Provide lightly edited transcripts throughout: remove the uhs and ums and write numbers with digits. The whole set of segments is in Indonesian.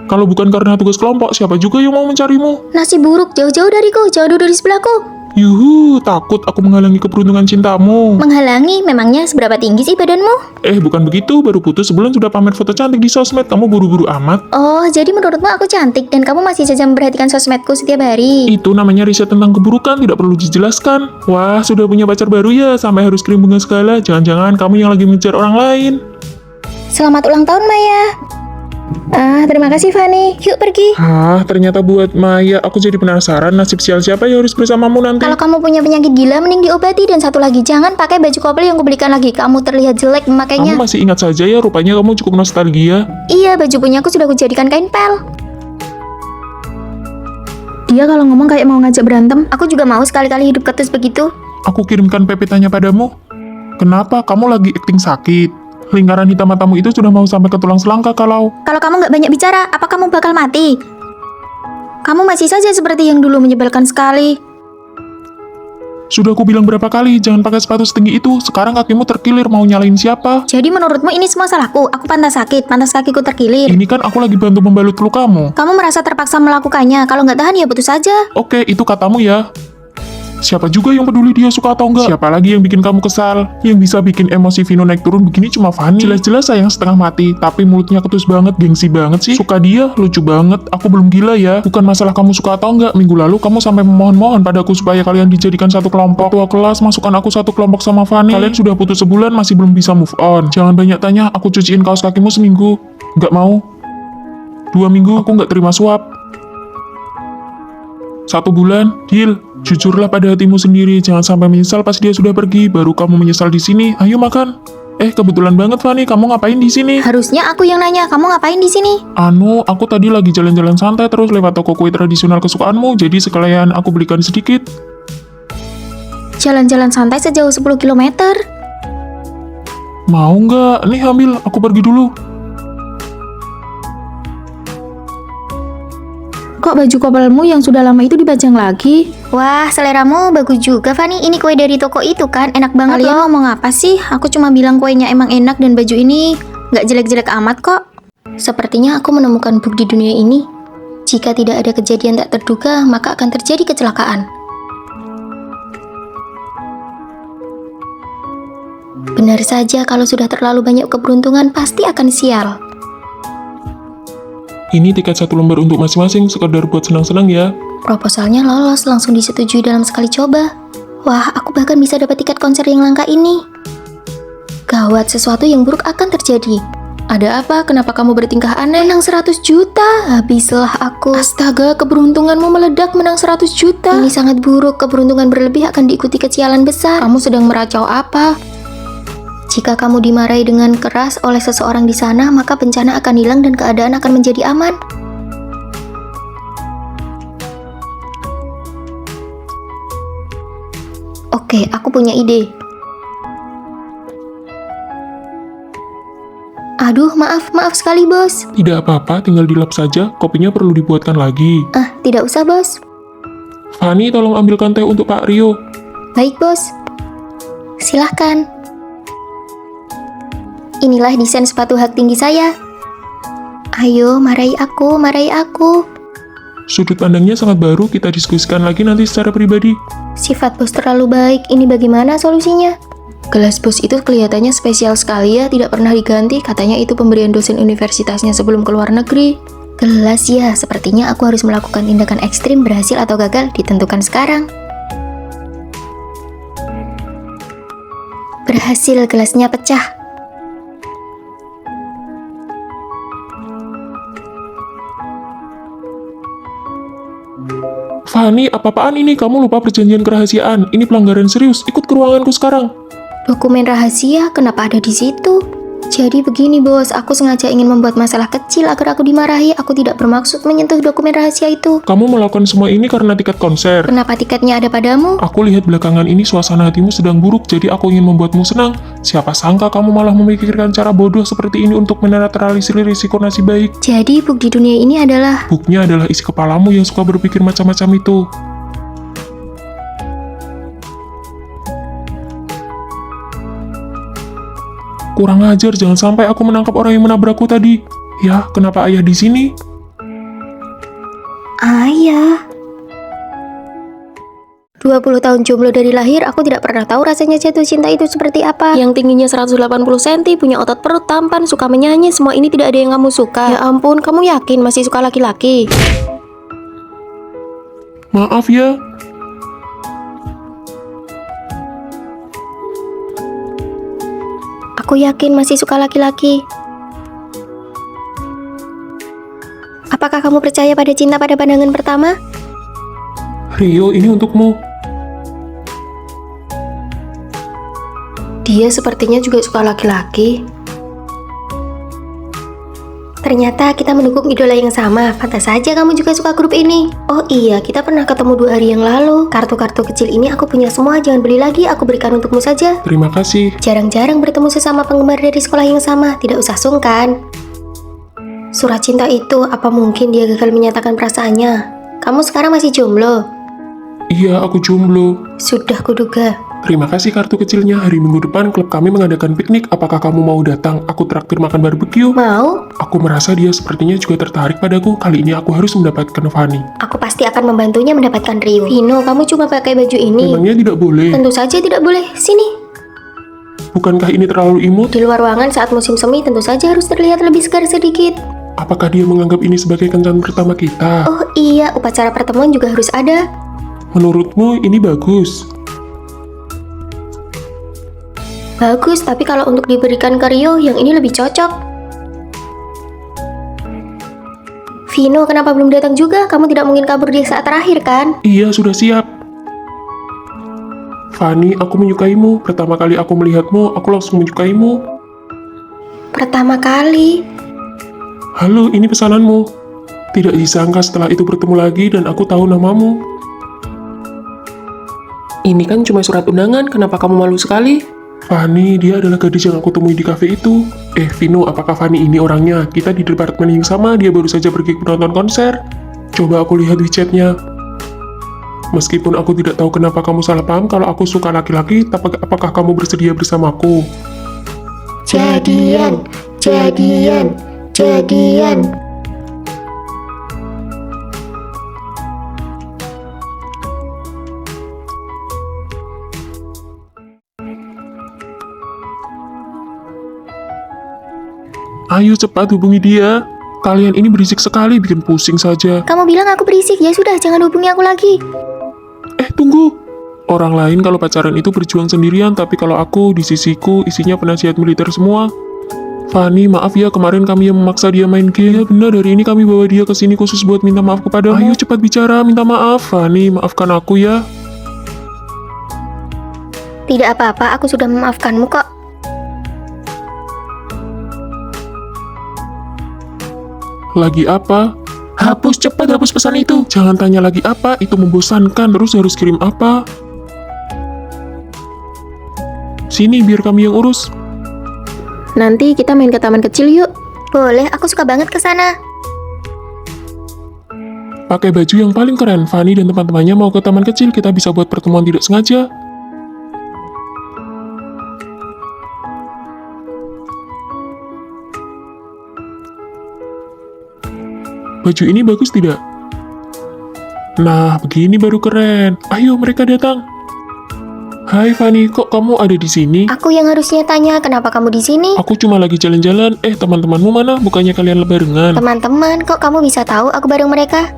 Kalau bukan karena tugas kelompok, siapa juga yang mau mencarimu? Nasib buruk, jauh-jauh dariku, jauh duduk di sebelahku. Yuhu, takut aku menghalangi keberuntungan cintamu. Menghalangi, memangnya seberapa tinggi sih badanmu? Bukan begitu, baru putus sebulan sudah pamer foto cantik di sosmed, kamu buru-buru amat. Oh, jadi menurutmu aku cantik dan kamu masih saja memperhatikan sosmedku setiap hari? Itu namanya riset tentang keburukan, tidak perlu dijelaskan. Wah, sudah punya pacar baru ya, sampai harus kirim bunga segala. Jangan-jangan kamu yang lagi mengejar orang lain. Selamat ulang tahun, Maya. Terima kasih, Fanny. Yuk pergi. Ternyata buat Maya, aku jadi penasaran nasib sial siapa yang harus bersamamu nanti. Kalau kamu punya penyakit gila, mending diobati. Dan satu lagi, jangan pakai baju couple yang kubelikan lagi. Kamu terlihat jelek memakainya. Kamu masih ingat saja ya, rupanya kamu cukup nostalgia. Iya, baju punyaku sudah kujadikan kain pel. Dia kalau ngomong kayak mau ngajak berantem. Aku juga mau sekali-kali hidup ketus begitu. Aku kirimkan PPT-nya padamu. Kenapa kamu lagi akting sakit? Lingkaran hitam matamu itu sudah mau sampai ke tulang selangka kalau kamu nggak banyak bicara, apa kamu bakal mati? Kamu masih saja seperti yang dulu, menyebalkan sekali. Sudah aku bilang berapa kali, jangan pakai sepatu setinggi itu. Sekarang kakimu terkilir, mau nyalain siapa? Jadi menurutmu ini semua salahku? Aku pantas sakit, pantas kakiku terkilir. Ini kan aku lagi bantu membalut lukamu. Kamu merasa terpaksa melakukannya, kalau nggak tahan ya putus saja. Oke, itu katamu ya. Siapa juga yang peduli dia suka atau enggak? Siapa lagi yang bikin kamu kesal? Yang bisa bikin emosi Vino naik turun begini cuma Fanny. Jelas-jelas sayang setengah mati, tapi mulutnya ketus banget, gengsi banget sih. Suka dia, lucu banget. Aku belum gila ya. Bukan masalah kamu suka atau enggak. Minggu lalu kamu sampai memohon-mohon padaku supaya kalian dijadikan satu kelompok. Ketua kelas masukkan aku satu kelompok sama Fanny. Kalian sudah putus sebulan masih belum bisa move on. Jangan banyak tanya, aku cuciin kaos kakimu seminggu. Nggak mau. 2 minggu, aku nggak terima suap. 1 bulan, deal. Jujurlah pada hatimu sendiri, jangan sampai menyesal pas dia sudah pergi, baru kamu menyesal di sini. Ayo makan. Kebetulan banget Fanny, kamu ngapain di sini? Harusnya aku yang nanya, kamu ngapain di sini? Aku tadi lagi jalan-jalan santai terus lewat toko kue tradisional kesukaanmu, jadi sekalian aku belikan sedikit. Jalan-jalan santai sejauh 10 km. Mau nggak? Nih ambil, aku pergi dulu. Kok baju couplemu yang sudah lama itu dipajang lagi? Wah, seleramu bagus juga, Fanny. Ini kue dari toko itu kan, enak banget. Kalian ngomong apa sih? Aku cuma bilang kuenya emang enak dan baju ini nggak jelek-jelek amat kok. Sepertinya aku menemukan bug di dunia ini. Jika tidak ada kejadian tak terduga, maka akan terjadi kecelakaan. Benar saja, kalau sudah terlalu banyak keberuntungan, pasti akan sial. Ini tiket 1 lembar untuk masing-masing, sekedar buat senang-senang ya. Proposalnya lolos, langsung disetujui dalam sekali coba. Wah, aku bahkan bisa dapat tiket konser yang langka ini. Gawat, sesuatu yang buruk akan terjadi. Ada apa? Kenapa kamu bertingkah aneh? Menang 100 juta? Habislah aku. Astaga, keberuntunganmu meledak, menang 100 juta. Ini sangat buruk, keberuntungan berlebih akan diikuti kesialan besar. Kamu sedang meracau apa? Jika kamu dimarahi dengan keras oleh seseorang di sana, maka bencana akan hilang dan keadaan akan menjadi aman. Oke, aku punya ide. Aduh, maaf sekali, bos. Tidak apa-apa, tinggal dilap saja, kopinya perlu dibuatkan lagi. Tidak usah, bos. Fanny, tolong ambilkan teh untuk Pak Rio. Baik, bos. Silahkan. Inilah desain sepatu hak tinggi saya. Ayo, marahi aku, marahi aku. Sudut pandangnya sangat baru, kita diskusikan lagi nanti secara pribadi. Sifat bos terlalu baik, ini bagaimana solusinya? Gelas bos itu kelihatannya spesial sekali ya, tidak pernah diganti. Katanya itu pemberian dosen universitasnya sebelum ke luar negeri. Gelas ya, sepertinya aku harus melakukan tindakan ekstrim, berhasil atau gagal, ditentukan sekarang. Berhasil, gelasnya pecah. Fanny, apa-apaan ini? Kamu lupa perjanjian kerahasiaan. Ini pelanggaran serius. Ikut ke ruanganku sekarang. Dokumen rahasia, kenapa ada di situ? Jadi begini bos, aku sengaja ingin membuat masalah kecil agar aku dimarahi. Aku tidak bermaksud menyentuh dokumen rahasia itu. Kamu melakukan semua ini karena tiket konser. Kenapa tiketnya ada padamu? Aku lihat belakangan ini suasana hatimu sedang buruk, jadi aku ingin membuatmu senang. Siapa sangka kamu malah memikirkan cara bodoh seperti ini untuk menetralisir risiko nasib baik. Jadi bug di dunia ini adalah... Bugnya adalah isi kepalamu yang suka berpikir macam-macam itu. Kurang ajar, jangan sampai aku menangkap orang yang menabrakku tadi. Ya, kenapa ayah di sini? Ayah. 20 tahun jomblo dari lahir, aku tidak pernah tahu rasanya jatuh cinta itu seperti apa. Yang tingginya 180 cm, punya otot perut tampan, suka menyanyi, semua ini tidak ada yang kamu suka. Ya ampun, kamu yakin masih suka laki-laki? Maaf ya. Aku yakin masih suka laki-laki. Apakah kamu percaya pada cinta pada pandangan pertama? Rio, ini untukmu. Dia sepertinya juga suka laki-laki. Ternyata kita mendukung idola yang sama. Pantas saja kamu juga suka grup ini. Oh iya, kita pernah ketemu 2 hari yang lalu. Kartu-kartu kecil ini aku punya semua. Jangan beli lagi, aku berikan untukmu saja. Terima kasih. Jarang-jarang bertemu sesama penggemar dari sekolah yang sama. Tidak usah sungkan. Surat cinta itu, apa mungkin dia gagal menyatakan perasaannya? Kamu sekarang masih jomblo? Iya, aku jomblo. Sudah kuduga. Terima kasih kartu kecilnya. Hari Minggu depan klub kami mengadakan piknik. Apakah kamu mau datang? Aku traktir makan barbeque. Mau? Aku merasa dia sepertinya juga tertarik padaku. Kali ini aku harus mendapatkan Fanny. Aku pasti akan membantunya mendapatkan Rio. Vino, kamu cuma pakai baju ini. Memangnya tidak boleh? Tentu saja tidak boleh. Sini. Bukankah ini terlalu imut? Di luar ruangan saat musim semi tentu saja harus terlihat lebih segar sedikit. Apakah dia menganggap ini sebagai kencan pertama kita? Oh iya, upacara pertemuan juga harus ada. Menurutmu ini bagus? Bagus, tapi kalau untuk diberikan ke Rio, yang ini lebih cocok. Vino, kenapa belum datang juga? Kamu tidak mungkin kabur di saat terakhir, kan? Iya, sudah siap. Fanny, aku menyukaimu. Pertama kali aku melihatmu, aku langsung menyukaimu. Pertama kali. Halo, ini pesananmu. Tidak disangka setelah itu bertemu lagi dan aku tahu namamu. Ini kan cuma surat undangan, kenapa kamu malu sekali? Fanny, dia adalah gadis yang aku temui di kafe itu. Vino, apakah Fanny ini orangnya? Kita di departemen yang sama, dia baru saja pergi menonton konser. Coba aku lihat WeChat-nya. Meskipun aku tidak tahu kenapa kamu salah paham kalau aku suka laki-laki, tapi apakah kamu bersedia bersamaku? Jadian, jadian, jadian. Ayo cepat hubungi dia. Kalian ini berisik sekali, bikin pusing saja. Kamu bilang aku berisik, ya sudah, jangan hubungi aku lagi. Tunggu. Orang lain kalau pacaran itu berjuang sendirian, tapi kalau aku, di sisiku, isinya penasihat militer semua. Fanny, maaf ya, kemarin kami yang memaksa dia main game. Ya benar, hari ini kami bawa dia ke sini khusus buat minta maaf kepadamu. Ayo cepat bicara, minta maaf. Fanny, maafkan aku ya. Tidak apa-apa, aku sudah memaafkanmu kok. Lagi apa? Hapus, cepat hapus pesan itu. Jangan tanya lagi apa, itu membosankan. Terus harus kirim apa? Sini, biar kami yang urus. Nanti kita main ke taman kecil yuk. Boleh, aku suka banget ke sana. Pakai baju yang paling keren. Fanny dan teman-temannya mau ke taman kecil, kita bisa buat pertemuan tidak sengaja. Baju ini bagus tidak? Nah, begini baru keren. Ayo, mereka datang. Hai Fanny, kok kamu ada di sini? Aku yang harusnya tanya, kenapa kamu di sini? Aku cuma lagi jalan-jalan. Teman-temanmu mana? Bukannya kalian lebarengan? Teman-teman, kok kamu bisa tahu aku bareng mereka?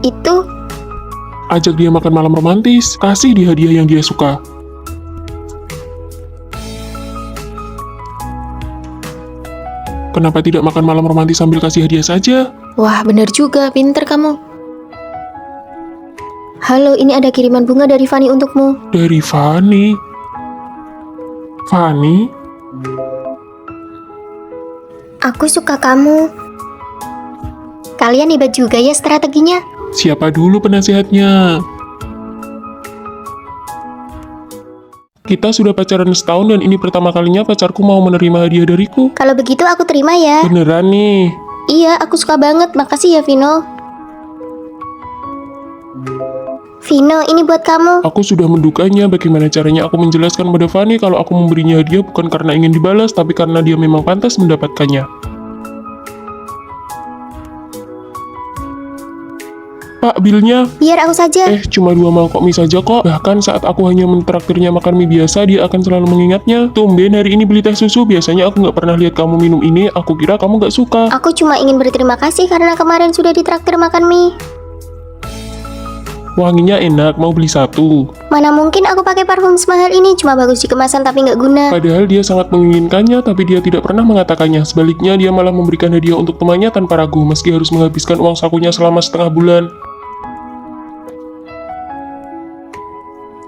Itu Ajak dia makan malam romantis. Kasih dia hadiah yang dia suka. Kenapa tidak makan malam romantis sambil kasih hadiah saja? wah, benar juga, pinter kamu. Halo, ini ada kiriman bunga dari Fanny untukmu. Dari Fanny. Fanny? Aku suka kamu. Kalian hebat juga ya strateginya. Siapa dulu penasehatnya? Kita sudah pacaran setahun dan ini pertama kalinya pacarku mau menerima hadiah dariku. Kalau begitu aku terima ya. Beneran nih. Iya, aku suka banget. Makasih ya, Vino. Vino, ini buat kamu. Aku sudah mendukanya. Bagaimana caranya aku menjelaskan pada Fanny kalau aku memberinya hadiah bukan karena ingin dibalas, tapi karena dia memang pantas mendapatkannya. Pak, bilnya. Biar aku saja. Cuma 2 mangkok mie saja kok. Bahkan saat aku hanya mentraktirnya makan mie biasa, dia akan selalu mengingatnya. Tumben hari ini beli teh susu, biasanya aku nggak pernah lihat kamu minum ini, aku kira kamu nggak suka. Aku cuma ingin berterima kasih karena kemarin sudah ditraktir makan mie. Wanginya enak, mau beli 1. Mana mungkin aku pakai parfum semahal ini, cuma bagus di kemasan tapi nggak guna. Padahal dia sangat menginginkannya, tapi dia tidak pernah mengatakannya. Sebaliknya, dia malah memberikan hadiah untuk temannya tanpa ragu, meski harus menghabiskan uang sakunya selama setengah bulan.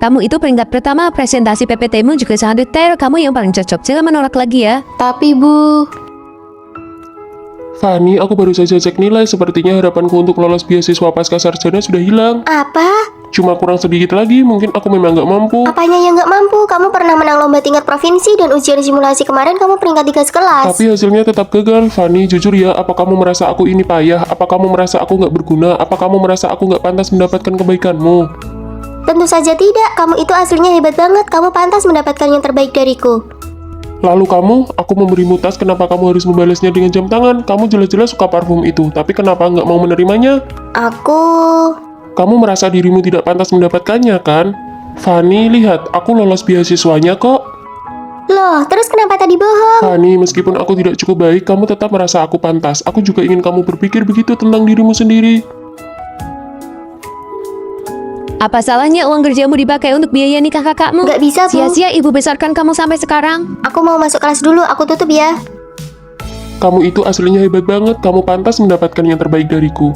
Kamu itu peringkat pertama, presentasi PPT-mu juga sangat detail. Kamu yang paling cocok, jangan menolak lagi ya. Tapi Bu, Fanny, aku baru saja cek nilai, sepertinya harapanku untuk lolos beasiswa pasca sarjana sudah hilang. apa? Cuma kurang sedikit lagi, mungkin aku memang nggak mampu. Apanya yang nggak mampu? Kamu pernah menang lomba tingkat provinsi dan ujian simulasi kemarin kamu peringkat 3 sekelas. Tapi hasilnya tetap gagal. Fanny, jujur ya, apa kamu merasa aku ini payah? Apa kamu merasa aku nggak berguna? Apa kamu merasa aku nggak pantas mendapatkan kebaikanmu? Tentu saja tidak, kamu itu aslinya hebat banget, kamu pantas mendapatkan yang terbaik dariku. Lalu kamu, aku memberimu tas, kenapa kamu harus membalasnya dengan jam tangan? Kamu jelas-jelas suka parfum itu, tapi kenapa nggak mau menerimanya? Aku... Kamu merasa dirimu tidak pantas mendapatkannya, kan? Fanny, lihat, aku lolos beasiswanya kok. Loh, terus kenapa tadi bohong? Fanny, meskipun aku tidak cukup baik, kamu tetap merasa aku pantas. Aku juga ingin kamu berpikir begitu tentang dirimu sendiri. Apa salahnya uang kerjamu dipakai untuk biaya nikah kakakmu? Nggak bisa, Bu. Sia-sia ibu besarkan kamu sampai sekarang. Aku mau masuk kelas dulu, aku tutup ya. Kamu itu aslinya hebat banget, kamu pantas mendapatkan yang terbaik dariku.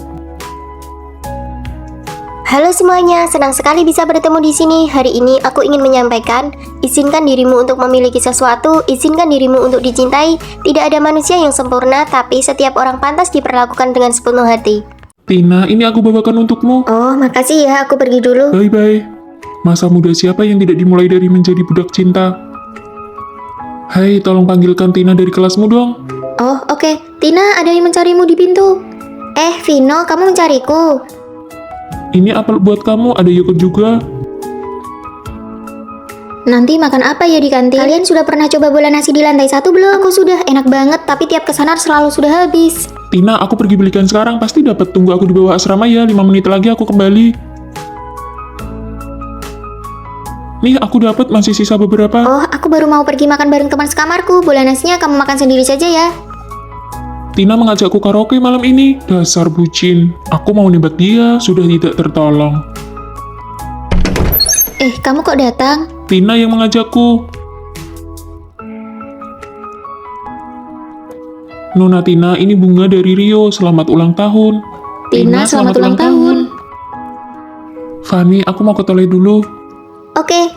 Halo semuanya, senang sekali bisa bertemu di sini. Hari ini aku ingin menyampaikan, izinkan dirimu untuk memiliki sesuatu, izinkan dirimu untuk dicintai. Tidak ada manusia yang sempurna, tapi setiap orang pantas diperlakukan dengan sepenuh hati. Tina, ini aku bawakan untukmu. Oh, makasih ya, aku pergi dulu. Bye-bye. Masa muda siapa yang tidak dimulai dari menjadi budak cinta? Hai, tolong panggilkan Tina dari kelasmu dong. Oh, oke. Tina, ada yang mencarimu di pintu. Vino, kamu mencariku. Ini apel buat kamu, ada yogurt juga. Nanti makan apa ya di kantin? Kalian sudah pernah coba bola nasi di lantai 1 belum? Aku sudah, enak banget, tapi tiap kesana selalu sudah habis. Tina, aku pergi belikan sekarang, pasti dapat. Tunggu aku di bawah asrama ya, 5 menit lagi aku kembali. Nih, aku dapat, masih sisa beberapa. Oh, aku baru mau pergi makan bareng teman sekamarku. Bola nasinya kamu makan sendiri saja ya. Tina mengajakku karaoke malam ini. Dasar bucin. Aku mau nembak dia, sudah tidak tertolong. Kamu kok datang? Tina yang mengajakku. Nona Tina, ini bunga dari Rio. Selamat ulang tahun. Tina, selamat ulang tahun. Fanny, aku mau ke toilet dulu. Oke.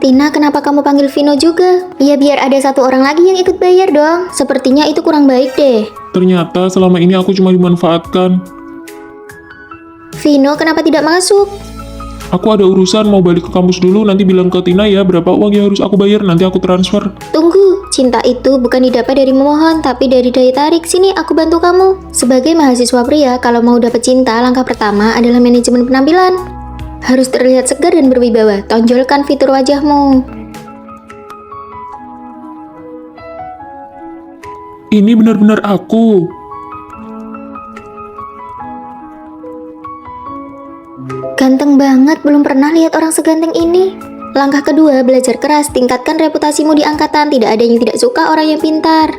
Tina, kenapa kamu panggil Vino juga? Ya biar ada satu orang lagi yang ikut bayar dong. Sepertinya itu kurang baik deh. Ternyata selama ini aku cuma dimanfaatkan. Vino, kenapa tidak masuk? Aku ada urusan, mau balik ke kampus dulu, nanti bilang ke Tina ya berapa uang yang harus aku bayar, nanti aku transfer. Tunggu, cinta itu bukan didapat dari memohon, tapi dari daya tarik. Sini, aku bantu kamu. Sebagai mahasiswa pria, kalau mau dapat cinta, langkah pertama adalah manajemen penampilan. Harus terlihat segar dan berwibawa, tonjolkan fitur wajahmu. Ini benar-benar aku. Ganteng banget, belum pernah lihat orang seganteng ini. Langkah kedua, belajar keras, tingkatkan reputasimu di angkatan. Tidak ada yang tidak suka orang yang pintar.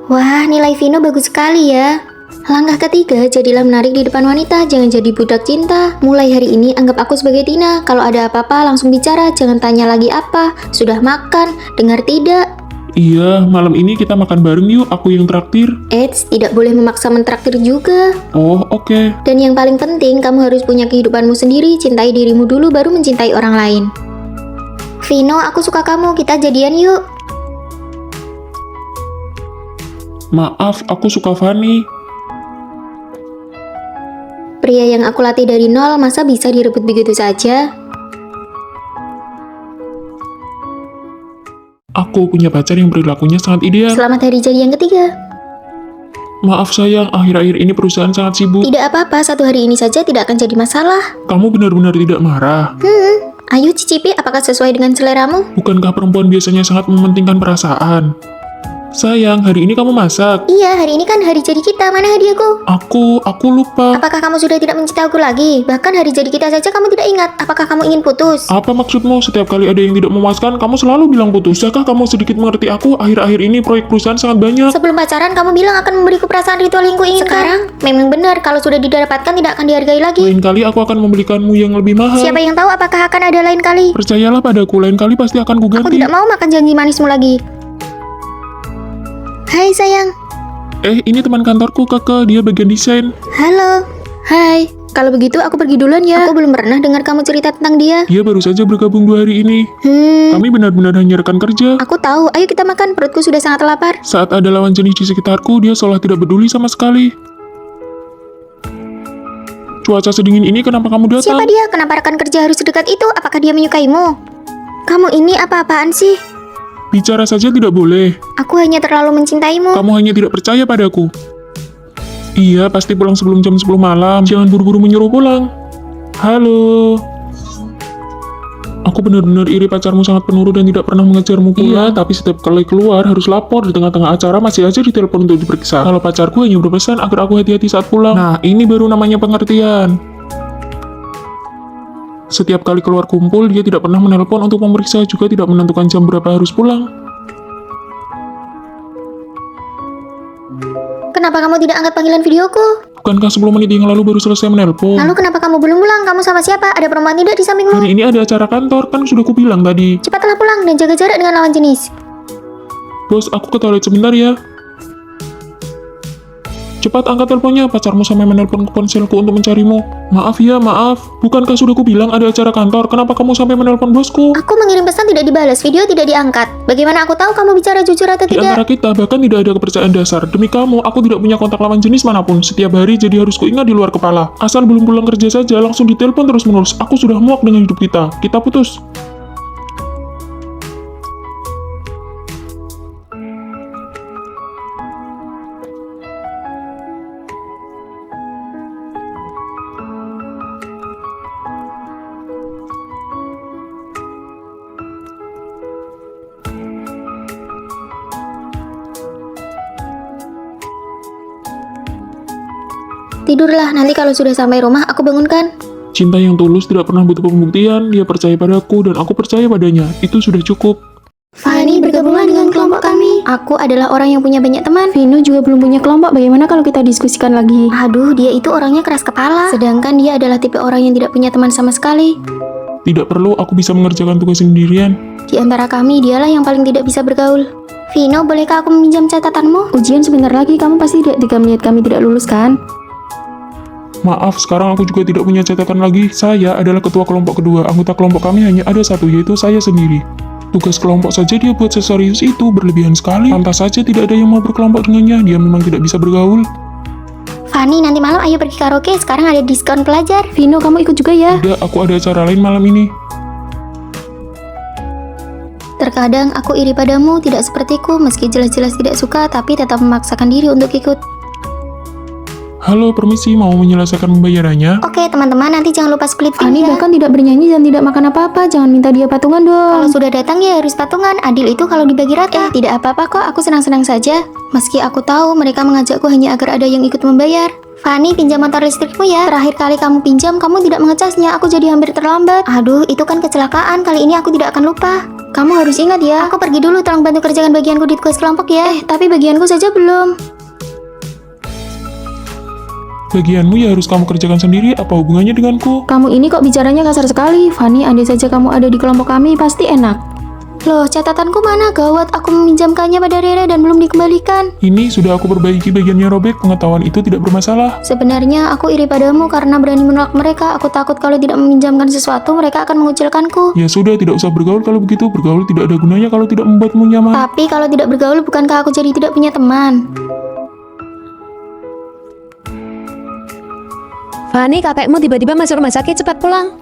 Wah, nilai Vino bagus sekali ya. Langkah ketiga, jadilah menarik di depan wanita, jangan jadi budak cinta. Mulai hari ini, anggap aku sebagai Tina. Kalau ada apa-apa, langsung bicara, jangan tanya lagi apa. Sudah makan, dengar tidak. Iya, malam ini kita makan bareng yuk, aku yang traktir. Eits, tidak boleh memaksa mentraktir juga. Oh, oke. Dan yang paling penting, kamu harus punya kehidupanmu sendiri, cintai dirimu dulu baru mencintai orang lain. Vino, aku suka kamu, kita jadian yuk. Maaf, aku suka Fanny. Pria yang aku latih dari nol, masa bisa direbut begitu saja? Aku punya pacar yang perilakunya sangat ideal. Selamat hari jadi yang ketiga. Maaf sayang, akhir-akhir ini perusahaan sangat sibuk. Tidak apa-apa, satu hari ini saja tidak akan jadi masalah. Kamu benar-benar tidak marah. Ayo cicipi, apakah sesuai dengan seleramu? Bukankah perempuan biasanya sangat mementingkan perasaan? Sayang, hari ini kamu masak. Iya, hari ini kan hari jadi kita. Mana hadiahku? Aku lupa. Apakah kamu sudah tidak mencintai aku lagi? Bahkan hari jadi kita saja kamu tidak ingat. Apakah kamu ingin putus? Apa maksudmu? Setiap kali ada yang tidak memuaskan, kamu selalu bilang putus. Bisakah kamu sedikit mengerti aku? Akhir-akhir ini proyek perusahaan sangat banyak. Sebelum pacaran kamu bilang akan memberiku perasaan ritual yang kuinginkan. Sekarang memang benar kalau sudah didapatkan tidak akan dihargai lagi. Lain kali aku akan membelikanmu yang lebih mahal. Siapa yang tahu apakah akan ada lain kali? Percayalah padaku, lain kali pasti akan Aku kuganti. tidak mau makan janji manismu lagi. Hai sayang. Ini teman kantorku, Kakak. Dia bagian desain. Halo. Hai. Kalau begitu aku pergi duluan ya. Aku belum pernah dengar kamu cerita tentang dia. Dia baru saja bergabung 2 hari ini. Kami benar-benar hanya rekan kerja. Aku tahu. Ayo kita makan. Perutku sudah sangat lapar. Saat ada lawan jenis di sekitarku, dia seolah tidak peduli sama sekali. Cuaca sedingin ini kenapa kamu datang? Siapa dia? Kenapa rekan kerja harus sedekat itu? Apakah dia menyukaimu? Kamu ini apa-apaan sih? Bicara saja tidak boleh. Aku hanya terlalu mencintaimu. Kamu hanya tidak percaya padaku. Iya, pasti pulang sebelum jam 10 malam. Jangan buru-buru menyuruh pulang. Halo. Aku benar-benar iri pacarmu sangat penurut dan tidak pernah mengejarmu pulang. Iya, tapi setiap kali keluar harus lapor. Di tengah-tengah acara masih aja ditelepon untuk diperiksa. Kalau pacarku hanya berpesan agar aku hati-hati saat pulang. Nah, ini baru namanya pengertian. Setiap kali keluar kumpul, dia tidak pernah menelpon untuk memeriksa, juga tidak menentukan jam berapa harus pulang. Kenapa kamu tidak angkat panggilan videoku? Bukankah 10 menit yang lalu baru selesai menelpon? Lalu kenapa kamu belum pulang? Kamu sama siapa? Ada perempuan tidak di sampingmu? Hari ini ada acara kantor, kan sudah kubilang tadi. Cepatlah pulang dan jaga jarak dengan lawan jenis. Bos, aku ke toilet sebentar ya. Cepat angkat teleponnya, pacarmu sampai menelpon ke ponselku untuk mencarimu. Maaf ya, maaf. Bukankah sudah kubilang ada acara kantor? Kenapa kamu sampai menelpon bosku? Aku mengirim pesan tidak dibalas, video tidak diangkat. Bagaimana aku tahu kamu bicara jujur atau Di antara tidak? kita bahkan tidak ada kepercayaan dasar. Demi kamu, aku tidak punya kontak lawan jenis manapun. Setiap hari jadi harus kuingat di luar kepala. Asal belum pulang kerja saja, langsung ditelepon terus-menerus. Aku sudah muak dengan hidup kita. Kita putus. Tidurlah, nanti kalau sudah sampai rumah aku bangunkan. Cinta yang tulus tidak pernah butuh pembuktian. Dia percaya padaku dan aku percaya padanya. Itu sudah cukup. Fani, bergabunglah dengan kelompok kami. Aku adalah orang yang punya banyak teman. Vino juga belum punya kelompok. Bagaimana kalau kita diskusikan lagi? Aduh, dia itu orangnya keras kepala. Sedangkan dia adalah tipe orang yang tidak punya teman sama sekali. Tidak perlu, aku bisa mengerjakan tugas sendirian. Di antara kami, dialah yang paling tidak bisa bergaul. Vino, bolehkah aku meminjam catatanmu? Ujian sebentar lagi, kamu pasti tidak melihat kami tidak lulus kan? Maaf, sekarang aku juga tidak punya catatan lagi. Saya adalah ketua kelompok kedua. Anggota kelompok kami hanya ada satu, yaitu saya sendiri. Tugas kelompok saja dia buat seserius itu, berlebihan sekali. Pantas saja tidak ada yang mau berkelompok dengannya. Dia memang tidak bisa bergaul. Fani, nanti malam ayo pergi karaoke. Sekarang ada diskon pelajar. Vino, kamu ikut juga ya? Tidak, aku ada acara lain malam ini. Terkadang aku iri padamu, tidak sepertiku. Meski jelas-jelas tidak suka, tapi tetap memaksakan diri untuk ikut. Halo, permisi, mau menyelesaikan pembayarannya? Oke, teman-teman, nanti jangan lupa split tim Fani ya. bahkan tidak bernyanyi dan tidak makan apa-apa. Jangan minta dia patungan dong. Kalau sudah datang ya harus patungan. Adil itu kalau dibagi rata. Tidak apa-apa kok, aku senang-senang saja. Meski aku tahu mereka mengajakku hanya agar ada yang ikut membayar. Fani, pinjam motor listrikmu ya. Terakhir kali kamu pinjam, kamu tidak mengecasnya. Aku jadi hampir terlambat. Aduh, itu kan kecelakaan. Kali ini aku tidak akan lupa. Kamu harus ingat ya. Aku pergi dulu, tolong bantu kerjakan bagianku di tugas kelompok ya. Tapi bagianku saja belum. Bagianmu ya harus kamu kerjakan sendiri, apa hubungannya denganku? Kamu ini kok bicaranya kasar sekali. Fani, andai saja kamu ada di kelompok kami, pasti enak. Loh, catatanku mana? Gawat, aku meminjamkannya pada Rere dan belum dikembalikan. Ini sudah aku perbaiki bagiannya robek, pengetahuan itu tidak bermasalah. Sebenarnya aku iri padamu karena berani menolak mereka. Aku takut kalau tidak meminjamkan sesuatu, mereka akan mengucilkanku. Ya sudah, tidak usah bergaul kalau begitu. Bergaul tidak ada gunanya kalau tidak membuatmu nyaman. Tapi kalau tidak bergaul, bukankah aku jadi tidak punya teman? Fani, kakekmu tiba-tiba masuk rumah sakit, cepat pulang.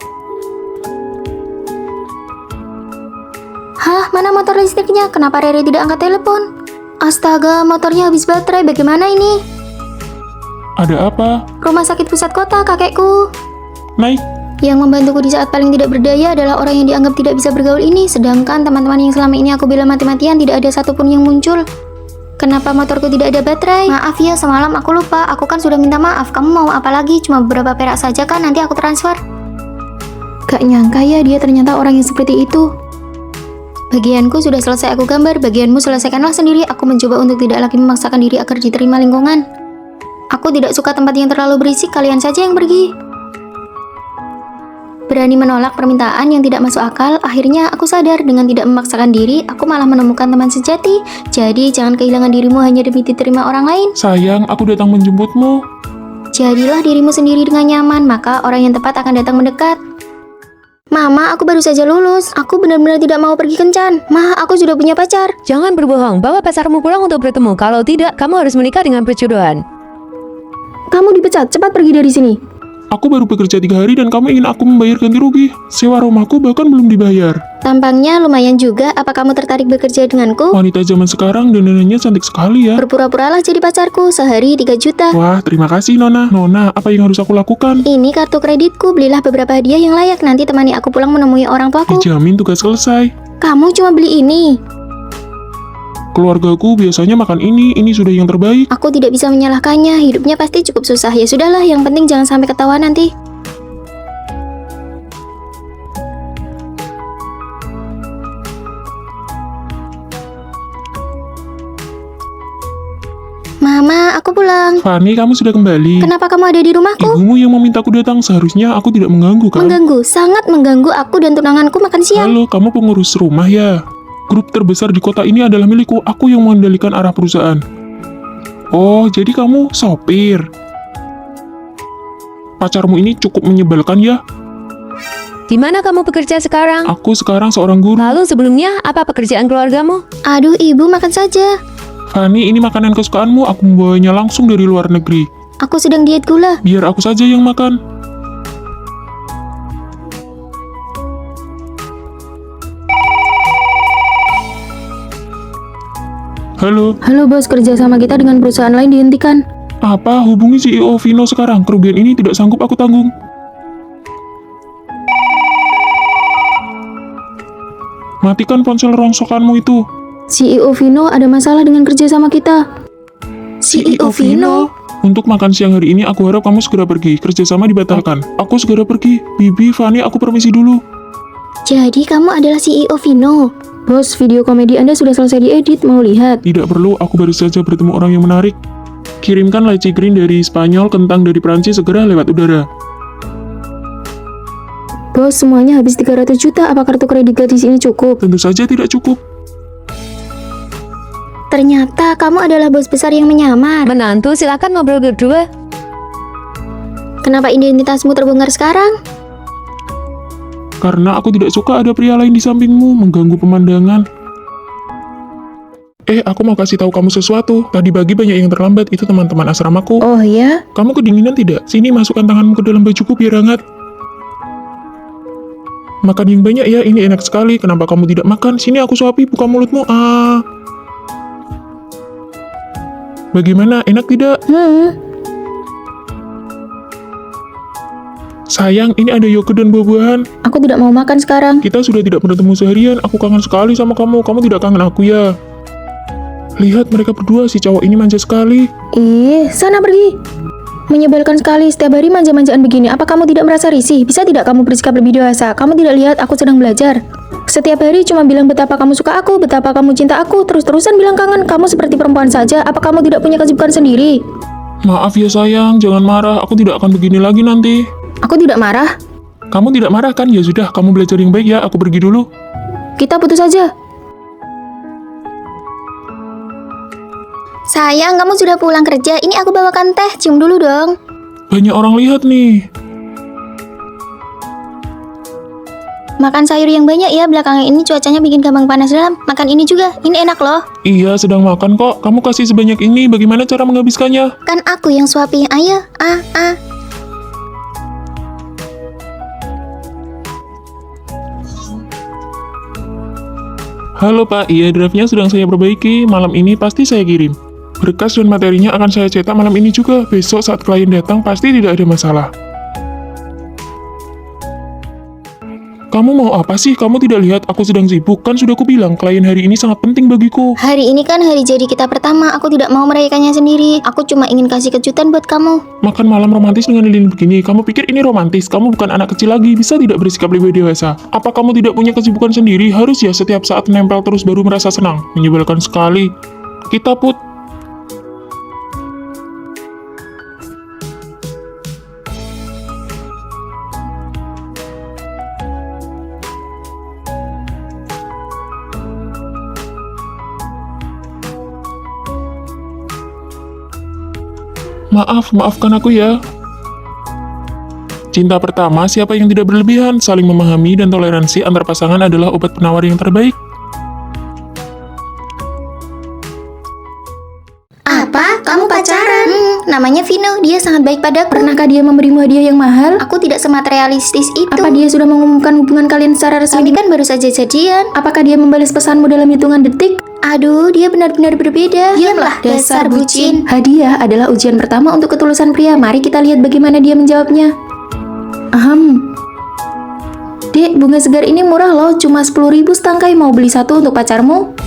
Hah, mana motor listriknya? Kenapa Rere tidak angkat telepon? Astaga, motornya habis baterai. Bagaimana ini? Ada apa? Rumah sakit pusat kota, kakekku. Naik. Yang membantuku di saat paling tidak berdaya adalah orang yang dianggap tidak bisa bergaul ini. Sedangkan teman-teman yang selama ini aku bela mati-matian tidak ada satupun yang muncul. Kenapa motorku tidak ada baterai? Maaf ya, semalam aku lupa. Aku kan sudah minta maaf. Kamu mau apa lagi? Cuma beberapa perak saja kan, nanti aku transfer. Gak nyangka ya dia ternyata orang yang seperti itu. Bagianku sudah selesai aku gambar, bagianmu selesaikanlah sendiri. Aku mencoba untuk tidak lagi memaksakan diri agar diterima lingkungan. Aku tidak suka tempat yang terlalu berisik, kalian saja yang pergi. Berani menolak permintaan yang tidak masuk akal, akhirnya aku sadar dengan tidak memaksakan diri, aku malah menemukan teman sejati. Jadi jangan kehilangan dirimu hanya demi diterima orang lain. Sayang, aku datang menjemputmu. Jadilah dirimu sendiri dengan nyaman, maka orang yang tepat akan datang mendekat. Mama, aku baru saja lulus. Aku benar-benar tidak mau pergi kencan. Ma, aku sudah punya pacar. Jangan berbohong, bawa pacarmu pulang untuk bertemu. Kalau tidak, kamu harus menikah dengan perjodohan. Kamu dipecat, cepat pergi dari sini. Aku baru bekerja 3 hari dan kamu ingin aku membayar ganti rugi. Sewa rumahku bahkan belum dibayar. Tampangnya lumayan juga, apa kamu tertarik bekerja denganku? Wanita zaman sekarang dandanannya cantik sekali ya. Berpura-puralah jadi pacarku, sehari 3 juta. Wah, terima kasih Nona. Nona, apa yang harus aku lakukan? Ini kartu kreditku, belilah beberapa hadiah yang layak. Nanti temani aku pulang menemui orang tuaku. Dijamin tugas selesai. Kamu cuma beli ini. Keluargaku biasanya makan ini sudah yang terbaik. Aku tidak bisa menyalahkannya, hidupnya pasti cukup susah. Ya sudahlah, yang penting jangan sampai ketahuan nanti. Mama, aku pulang. Fanny, kamu sudah kembali. Kenapa kamu ada di rumahku? Ibumu yang memintaku datang, seharusnya aku tidak mengganggu kan? Mengganggu, sangat mengganggu. Aku dan tunanganku makan siang. Halo, kamu pengurus rumah ya? Grup terbesar di kota ini adalah milikku, aku yang mengendalikan arah perusahaan. Oh, jadi kamu sopir. Pacarmu ini cukup menyebalkan ya? Di mana kamu bekerja sekarang? Aku sekarang seorang guru. Lalu sebelumnya, apa pekerjaan keluargamu? Aduh, ibu makan saja. Fanny, ini makanan kesukaanmu, aku membawanya langsung dari luar negeri. Aku sedang diet gula. Biar aku saja yang makan. Halo, Halo bos, kerja sama kita dengan perusahaan lain dihentikan. apa hubungi CEO Vino sekarang? Kerugian ini tidak sanggup aku tanggung. Matikan ponsel rongsokanmu itu. CEO Vino ada masalah dengan kerja sama kita. CEO Vino? Untuk makan siang hari ini, aku harap kamu segera pergi. Kerjasama dibatalkan. Aku segera pergi. Bibi, Fanny, aku permisi dulu. Jadi kamu adalah CEO Vino? Bos, video komedi Anda sudah selesai diedit, mau lihat? Tidak perlu, aku baru saja bertemu orang yang menarik. Kirimkan lychee green dari Spanyol, kentang dari Prancis segera lewat udara. Bos, semuanya habis 300 juta, apa kartu kredit gadis ini cukup? Tentu saja tidak cukup. Ternyata kamu adalah bos besar yang menyamar. Menantu, silakan ngobrol berdua. Kenapa identitasmu terbongkar sekarang? Karena aku tidak suka ada pria lain di sampingmu mengganggu pemandangan. Aku mau kasih tahu kamu sesuatu. Tadi pagi banyak yang terlambat, itu teman-teman asramaku. Oh ya? Kamu kedinginan tidak? Sini masukkan tanganmu ke dalam bajuku biar hangat. Makan yang banyak ya, ini enak sekali. Kenapa kamu tidak makan? Sini aku suapi, buka mulutmu. Bagaimana, enak tidak? Sayang, ini ada yogurt dan buah-buahan. Aku tidak mau makan sekarang. Kita sudah tidak bertemu seharian, aku kangen sekali sama kamu. Kamu tidak kangen aku ya? Lihat mereka berdua, si cowok ini manja sekali. Sana pergi. Menyebalkan sekali, setiap hari manja-manjaan begini. Apa kamu tidak merasa risih? Bisa tidak kamu bersikap lebih dewasa? Kamu tidak lihat aku sedang belajar? Setiap hari cuma bilang betapa kamu suka aku, betapa kamu cinta aku, terus-terusan bilang kangen. Kamu seperti perempuan saja, apa kamu tidak punya kesibukan sendiri? Maaf ya sayang, jangan marah. Aku tidak akan begini lagi nanti. Aku tidak marah. Kamu tidak marah kan? Ya sudah, kamu belajar yang baik ya. Aku pergi dulu. Kita putus saja. Sayang, kamu sudah pulang kerja. Ini aku bawakan teh, cium dulu dong. Banyak orang lihat nih. Makan sayur yang banyak ya, belakangan ini cuacanya bikin gampang panas dalam. Makan ini juga, ini enak loh. Iya, sedang makan kok. Kamu kasih sebanyak ini, bagaimana cara menghabiskannya? Kan aku yang suapin, ayo. Halo Pak, iya draftnya sedang saya perbaiki. Malam ini pasti saya kirim. Berkas dan materinya akan saya cetak malam ini juga. Besok saat klien datang pasti tidak ada masalah. Kamu mau apa sih? Kamu tidak lihat aku sedang sibuk? Kan sudah aku bilang, klien hari ini sangat penting bagiku. Hari ini kan hari jadi kita pertama, aku tidak mau merayakannya sendiri. Aku cuma ingin kasih kejutan buat kamu. Makan malam romantis dengan lilin begini, kamu pikir ini romantis? Kamu bukan anak kecil lagi, bisa tidak bersikap lebih dewasa? Apa kamu tidak punya kesibukan sendiri? Harus ya setiap saat nempel terus baru merasa senang? Menyebalkan sekali. Kita put. Maafkan aku ya. Cinta pertama, siapa yang tidak berlebihan, saling memahami dan toleransi antar pasangan adalah obat penawar yang terbaik. Apa? Kamu pacaran? Namanya Vino, dia sangat baik padaku. Pernahkah dia memberimu hadiah yang mahal? Aku tidak sematerialistis itu. Apa dia sudah mengumumkan hubungan kalian secara Tapi resmi? kan baru saja jadian. Apakah dia membalas pesanmu dalam hitungan detik? Aduh, dia benar-benar berbeda. Diamlah, dasar bucin. Hadiah adalah ujian pertama untuk ketulusan pria. Mari kita lihat bagaimana dia menjawabnya. Dek, bunga segar ini murah loh, cuma 10.000 setangkai. Mau beli satu untuk pacarmu?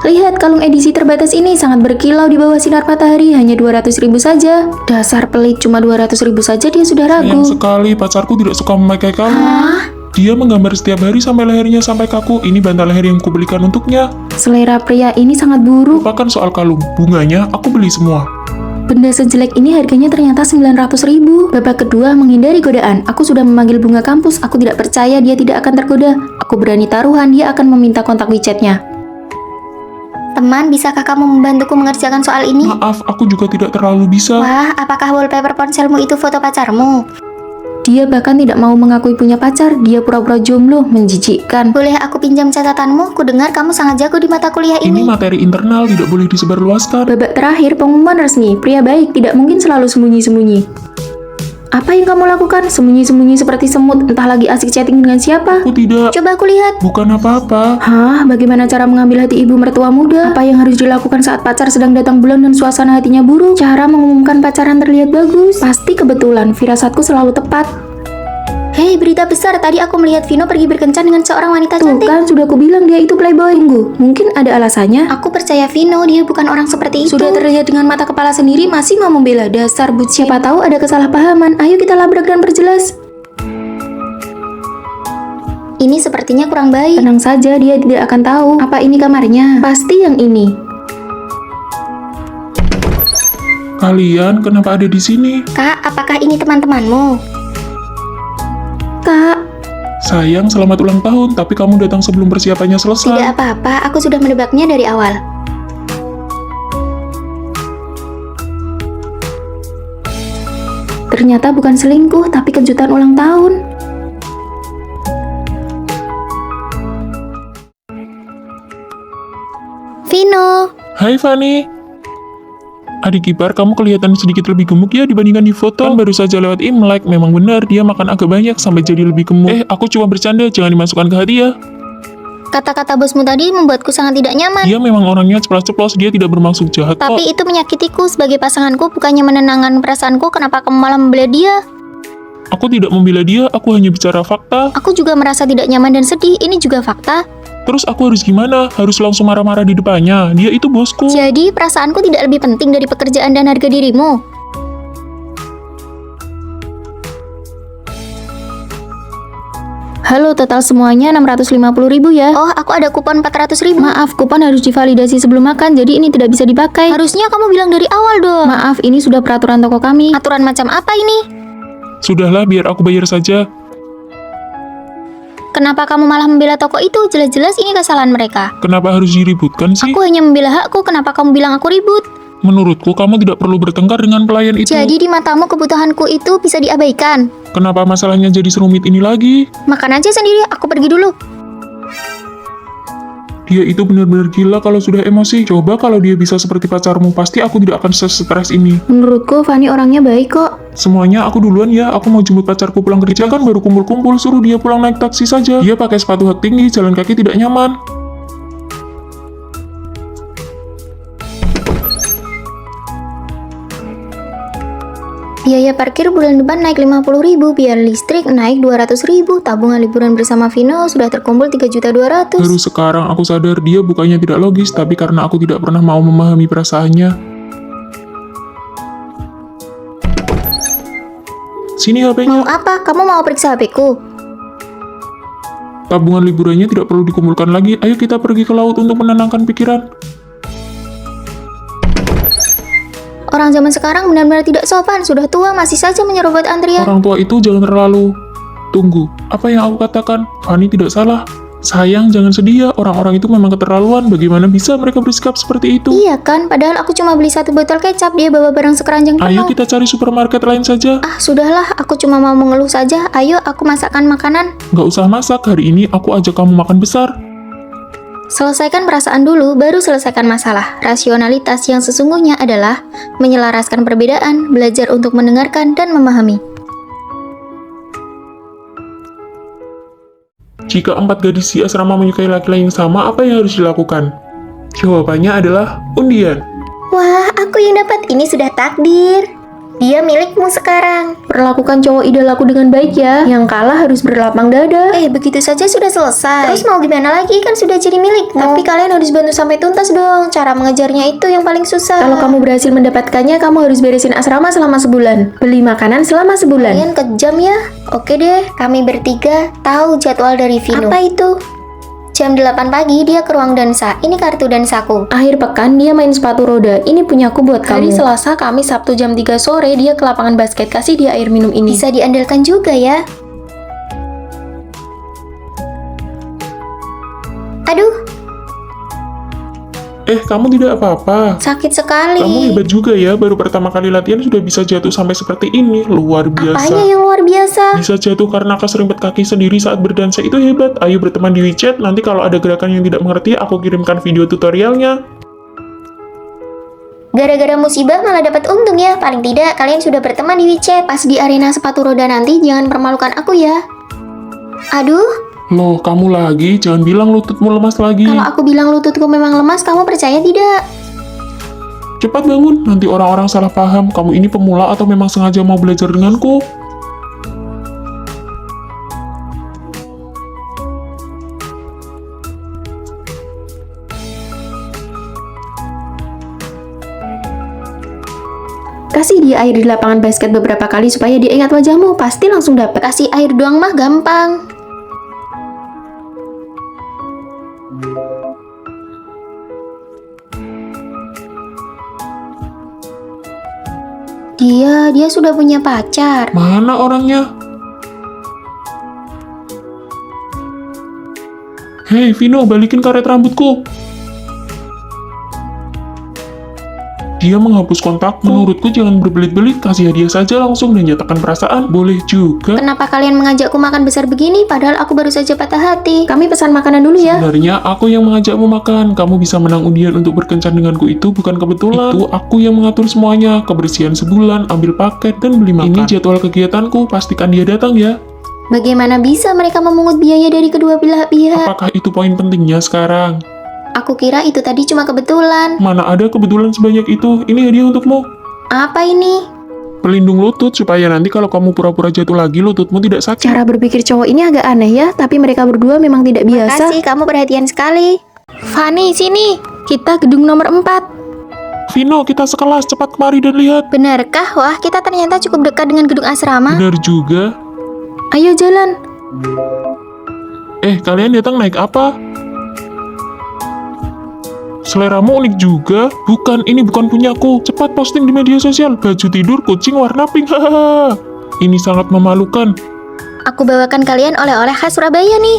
Lihat, kalung edisi terbatas ini sangat berkilau di bawah sinar matahari, hanya 200.000 saja. Dasar pelit, cuma 200.000 saja dia sudah ragu. Sayang sekali, pacarku tidak suka memakai kalung. Dia menggambar setiap hari sampai lehernya sampai kaku. Ini bantal leher yang kubelikan untuknya. Selera pria ini sangat buruk. Lupakan soal kalung, bunganya aku beli semua. Benda sejelek ini harganya ternyata 900.000. Babak kedua, menghindari godaan. Aku sudah memanggil bunga kampus. Aku tidak percaya dia tidak akan tergoda. Aku berani taruhan dia akan meminta kontak WeChat-nya. Teman, bisakah kamu membantuku mengerjakan soal ini? Maaf, aku juga tidak terlalu bisa. Wah, apakah wallpaper ponselmu itu foto pacarmu? Dia bahkan tidak mau mengakui punya pacar. Dia pura-pura jomblo, menjijikkan. Boleh aku pinjam catatanmu? Ku dengar kamu sangat jago di mata kuliah Ini ini. materi internal, tidak boleh disebarluaskan. Babak terakhir, pengumuman resmi. Pria baik tidak mungkin selalu sembunyi-sembunyi. Apa yang kamu lakukan? Sembunyi-sembunyi seperti semut, entah lagi asik chatting dengan siapa. Aku tidak, Coba aku lihat. bukan apa-apa. Hah, bagaimana cara mengambil hati ibu mertua muda? Apa yang harus dilakukan saat pacar sedang datang bulan dan suasana hatinya buruk? Cara mengumumkan pacaran terlihat bagus. Pasti kebetulan, firasatku selalu tepat. Hei, berita besar. Tadi aku melihat Vino pergi berkencan dengan seorang wanita Tuh cantik. kan, sudah kubilang dia itu playboy. Tunggu, mungkin ada alasannya. Aku percaya Vino, dia bukan orang seperti itu. Sudah terlihat dengan mata kepala sendiri, masih mau membela. Dasar bucin. Siapa tahu ada kesalahpahaman. Ayo kita labrak dan perjelas. Ini sepertinya kurang baik. Tenang saja, dia tidak akan tahu. Apa ini kamarnya? Pasti yang ini. Kalian kenapa ada di sini? Kak, apakah ini teman-temanmu? Kak, Sayang, selamat ulang tahun, tapi kamu datang sebelum persiapannya selesai. Tidak apa-apa, aku sudah menebaknya dari awal. ternyata bukan selingkuh, tapi kejutan ulang tahun. Vino, Hai Fanny. Adik ipar, kamu kelihatan sedikit lebih gemuk ya dibandingkan di foto. Kan baru saja lewat Imlek, memang benar dia makan agak banyak sampai jadi lebih gemuk. Aku cuma bercanda, jangan dimasukkan ke hati ya. kata-kata bosmu tadi membuatku sangat tidak nyaman. Dia memang orangnya ceplos-ceplos, dia tidak bermaksud jahat kok. Tapi itu menyakitiku sebagai pasanganku, bukannya menenangkan perasaanku. Kenapa kamu malah membela dia? Aku tidak membela dia, aku hanya bicara fakta. Aku juga merasa tidak nyaman dan sedih. Ini juga fakta. Terus aku harus gimana? Harus langsung marah-marah di depannya? Dia itu bosku. Jadi perasaanku tidak lebih penting dari pekerjaan dan harga dirimu. Halo, total semuanya 650.000 ya. Oh, aku ada kupon 400.000. Maaf, kupon harus divalidasi sebelum makan, jadi ini tidak bisa dipakai. Harusnya kamu bilang dari awal dong. Maaf, ini sudah peraturan toko kami. Aturan macam apa ini? Sudahlah, biar aku bayar saja. Kenapa kamu malah membela toko itu? Jelas-jelas ini kesalahan mereka. Kenapa harus diributkan sih? Aku hanya membela hakku, kenapa kamu bilang aku ribut? Menurutku, kamu tidak perlu bertengkar dengan pelayan itu. Jadi di matamu kebutuhanku itu bisa diabaikan. Kenapa masalahnya jadi serumit ini lagi? Makan aja sendiri, aku pergi dulu. Dia itu benar-benar gila kalau sudah emosi. Coba kalau dia bisa seperti pacarmu, pasti aku tidak akan stres ini. Menurutku, Fanny orangnya baik kok. Semuanya aku duluan ya, aku mau jemput pacarku pulang kerja kan baru kumpul-kumpul, suruh dia pulang naik taksi saja. Dia pakai sepatu hak tinggi, jalan kaki tidak nyaman. Biaya parkir bulan depan naik 50.000, biaya listrik naik 200.000, tabungan liburan bersama Vino sudah terkumpul 3.200.000. Baru sekarang aku sadar dia bukannya tidak logis, tapi karena aku tidak pernah mau memahami perasaannya. Sini HP-nya. Mau apa? Kamu mau periksa HP-ku? Tabungan liburannya tidak perlu dikumpulkan lagi. Ayo kita pergi ke laut untuk menenangkan pikiran. Orang zaman sekarang benar-benar tidak sopan, sudah tua masih saja menyerobot antrian. Orang tua itu jangan terlalu... Tunggu, apa yang aku katakan? Fanny tidak salah. Sayang, jangan sedih ya. Orang-orang itu memang keterlaluan. Bagaimana bisa mereka bersikap seperti itu? Iya kan, padahal aku cuma beli 1 botol kecap, dia bawa barang sekeranjang Ayo penuh. kita cari supermarket lain saja. Ah, sudahlah, aku cuma mau mengeluh saja. Ayo, aku masakkan makanan. Nggak usah masak, hari ini aku ajak kamu makan besar. Selesaikan perasaan dulu, baru selesaikan masalah. Rasionalitas yang sesungguhnya adalah menyelaraskan perbedaan, belajar untuk mendengarkan dan memahami. Jika 4 gadis di asrama menyukai laki-laki yang sama, apa yang harus dilakukan? Jawabannya adalah undian. Wah, aku yang dapat. Ini sudah takdir. Dia milikmu sekarang. Perlakukan cowok idolaku dengan baik ya. Yang kalah harus berlapang dada. Begitu saja sudah selesai. Terus mau gimana lagi? Kan sudah jadi milikmu. Tapi kalian harus bantu sampai tuntas dong. Cara mengejarnya itu yang paling susah. Kalau kamu berhasil mendapatkannya, kamu harus beresin asrama selama sebulan. Beli makanan selama sebulan. Kalian kejam ya. Oke deh, kami bertiga tahu jadwal dari Vino. Apa itu? Jam 8 pagi dia ke ruang dansa. Ini kartu dansaku. Akhir pekan dia main sepatu roda. Ini punyaku buat kamu. Hari Selasa, Kamis, Sabtu jam 3 sore dia ke lapangan basket. Kasih dia air minum ini. Bisa diandalkan juga ya. Aduh, Kamu tidak apa-apa. sakit sekali. Kamu hebat juga ya, baru pertama kali latihan sudah bisa jatuh sampai seperti ini. Luar biasa. Apanya yang luar biasa? Bisa jatuh karena keserimpet kaki sendiri saat berdansa itu hebat. Ayo berteman di WeChat, nanti kalau ada gerakan yang tidak mengerti, aku kirimkan video tutorialnya. Gara-gara musibah malah dapat untung ya. Paling tidak kalian sudah berteman di WeChat. Pas di arena sepatu roda nanti jangan permalukan aku ya. Aduh, Loh, kamu lagi? Jangan bilang lututmu lemas lagi. kalau aku bilang lututku memang lemas, kamu percaya tidak? Cepat bangun, nanti orang-orang salah paham. Kamu ini pemula atau memang sengaja mau belajar denganku? Kasih dia air di lapangan basket beberapa kali supaya dia ingat wajahmu. Pasti langsung dapat. Kasih air doang mah gampang. Dia sudah punya pacar. Mana orangnya? Hei, Vino, balikin karet rambutku. Dia menghapus kontak. Menurutku jangan berbelit-belit, kasih hadiah saja langsung dan nyatakan perasaan. Boleh juga. Kenapa kalian mengajakku makan besar begini padahal aku baru saja patah hati? Kami pesan makanan dulu ya. Sebenarnya aku yang mengajakmu makan. Kamu bisa menang undian untuk berkencan denganku itu bukan kebetulan. Itu aku yang mengatur semuanya. Kebersihan sebulan, ambil paket, dan beli makan. Ini jadwal kegiatanku, pastikan dia datang ya. Bagaimana bisa mereka memungut biaya dari kedua belah pihak? Apakah itu poin pentingnya sekarang? Aku kira itu tadi cuma kebetulan. Mana ada kebetulan sebanyak itu? Ini hadiah untukmu. Apa ini? Pelindung lutut supaya nanti kalau kamu pura-pura jatuh lagi lututmu tidak sakit. Cara berpikir cowok ini agak aneh ya, tapi mereka berdua memang tidak biasa. Kasih, kamu perhatian sekali. Fanny, sini. Kita gedung nomor 4. Vino, kita sekelas, cepat kemari dan lihat. Benarkah? Wah, kita ternyata cukup dekat dengan gedung asrama. Benar juga. Ayo jalan. Kalian datang naik apa? Seleramu unik juga. Bukan, ini bukan punyaku. Cepat posting di media sosial. Baju tidur kucing warna pink. Hahaha. Ini sangat memalukan. Aku bawakan kalian oleh-oleh khas Surabaya nih.